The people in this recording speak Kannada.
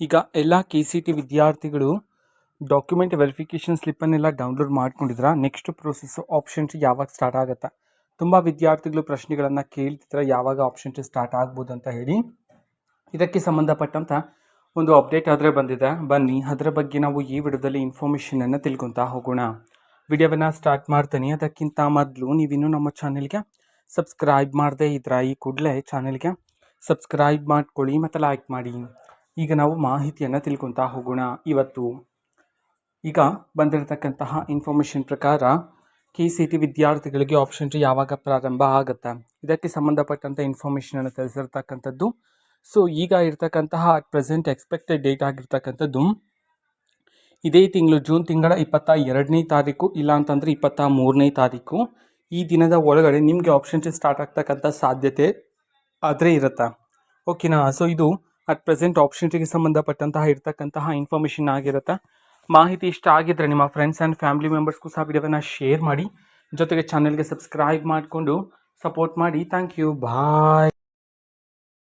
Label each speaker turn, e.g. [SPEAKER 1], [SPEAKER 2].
[SPEAKER 1] ಈಗ ಎಲ್ಲ KCT ವಿದ್ಯಾರ್ಥಿಗಳು ಡಾಕ್ಯುಮೆಂಟ್ ವೆರಿಫಿಕೇಷನ್ ಸ್ಲಿಪ್ಪನ್ನೆಲ್ಲ ಡೌನ್ಲೋಡ್ ಮಾಡ್ಕೊಂಡಿದ್ರ ನೆಕ್ಸ್ಟ್ ಪ್ರೋಸೆಸ್ ಆಪ್ಷನ್ ಯಾವಾಗ ಸ್ಟಾರ್ಟ್ ಆಗುತ್ತಾ? ತುಂಬ ವಿದ್ಯಾರ್ಥಿಗಳು ಪ್ರಶ್ನೆಗಳನ್ನು ಕೇಳ್ತಿದ್ರೆ ಯಾವಾಗ ಆಪ್ಷನ್ ಸ್ಟಾರ್ಟ್ ಆಗ್ಬೋದು ಅಂತ ಹೇಳಿ. ಇದಕ್ಕೆ ಸಂಬಂಧಪಟ್ಟಂಥ ಒಂದು ಅಪ್ಡೇಟ್ ಆದರೆ ಬಂದಿದೆ, ಬನ್ನಿ ಅದರ ಬಗ್ಗೆ ನಾವು ಈ ವಿಡಿಯೋದಲ್ಲಿ ಇನ್ಫಾರ್ಮೇಷನನ್ನು ತಿಳ್ಕೊತಾ ಹೋಗೋಣ. ವಿಡಿಯೋವನ್ನು ಸ್ಟಾರ್ಟ್ ಮಾಡ್ತೀನಿ. ಅದಕ್ಕಿಂತ ಮೊದಲು ನೀವಿನ್ನೂ ನಮ್ಮ ಚಾನೆಲ್ಗೆ ಸಬ್ಸ್ಕ್ರೈಬ್ ಮಾಡದೇ ಇದ್ರೆ ಈ ಕೂಡಲೇ ಚಾನೆಲ್ಗೆ ಸಬ್ಸ್ಕ್ರೈಬ್ ಮಾಡ್ಕೊಳ್ಳಿ ಮತ್ತು ಲೈಕ್ ಮಾಡಿ. ಈಗ ನಾವು ಮಾಹಿತಿಯನ್ನು ತಿಳ್ಕೊತಾ ಹೋಗೋಣ. ಇವತ್ತು ಈಗ ಬಂದಿರತಕ್ಕಂತಹ ಇನ್ಫಾರ್ಮೇಷನ್ ಪ್ರಕಾರ KCT ವಿದ್ಯಾರ್ಥಿಗಳಿಗೆ ಆಪ್ಷನ್ ಯಾವಾಗ ಪ್ರಾರಂಭ ಆಗುತ್ತೆ, ಇದಕ್ಕೆ ಸಂಬಂಧಪಟ್ಟಂಥ ಇನ್ಫಾರ್ಮೇಷನನ್ನು ತಿಳಿಸಿರ್ತಕ್ಕಂಥದ್ದು. ಸೊ ಈಗ ಇರ್ತಕ್ಕಂತಹ ಅಟ್ ಪ್ರೆಸೆಂಟ್ ಎಕ್ಸ್ಪೆಕ್ಟೆಡ್ ಡೇಟ್ ಆಗಿರ್ತಕ್ಕಂಥದ್ದು ಇದೇ ತಿಂಗಳು ಜೂನ್ ತಿಂಗಳ 22ನೇ ತಾರೀಕು, ಇಲ್ಲ ಅಂತಂದರೆ 23ನೇ ತಾರೀಕು. ಈ ದಿನದ ಒಳಗಡೆ ನಿಮಗೆ ಆಪ್ಷನ್ ಸ್ಟಾರ್ಟ್ ಆಗ್ತಕ್ಕಂಥ ಸಾಧ್ಯತೆ ಆದರೆ ಇರುತ್ತೆ. ಓಕೆನಾ? ಸೊ ಇದು ಅಟ್ ಪ್ರೆಸೆಂಟ್ ಆಪ್ಷನ್ಸ್ಗೆ ಸಂಬಂಧಪಟ್ಟಂತಹ ಇರ್ತಕ್ಕಂತಹ ಇನ್ಫಾರ್ಮೇಷನ್ ಆಗಿರುತ್ತೆ. ಮಾಹಿತಿ ಇಷ್ಟ ಆಗಿದ್ದರೆ ನಿಮ್ಮ ಫ್ರೆಂಡ್ಸ್ ಆ್ಯಂಡ್ ಫ್ಯಾಮಿಲಿ ಮೆಂಬರ್ಸ್ಗೂ ಸಹ ವಿಡಿಯೋವನ್ನು ಶೇರ್ ಮಾಡಿ, ಜೊತೆಗೆ ಚಾನೆಲ್ಗೆ ಸಬ್ಸ್ಕ್ರೈಬ್ ಮಾಡಿಕೊಂಡು ಸಪೋರ್ಟ್ ಮಾಡಿ. Thank you, bye.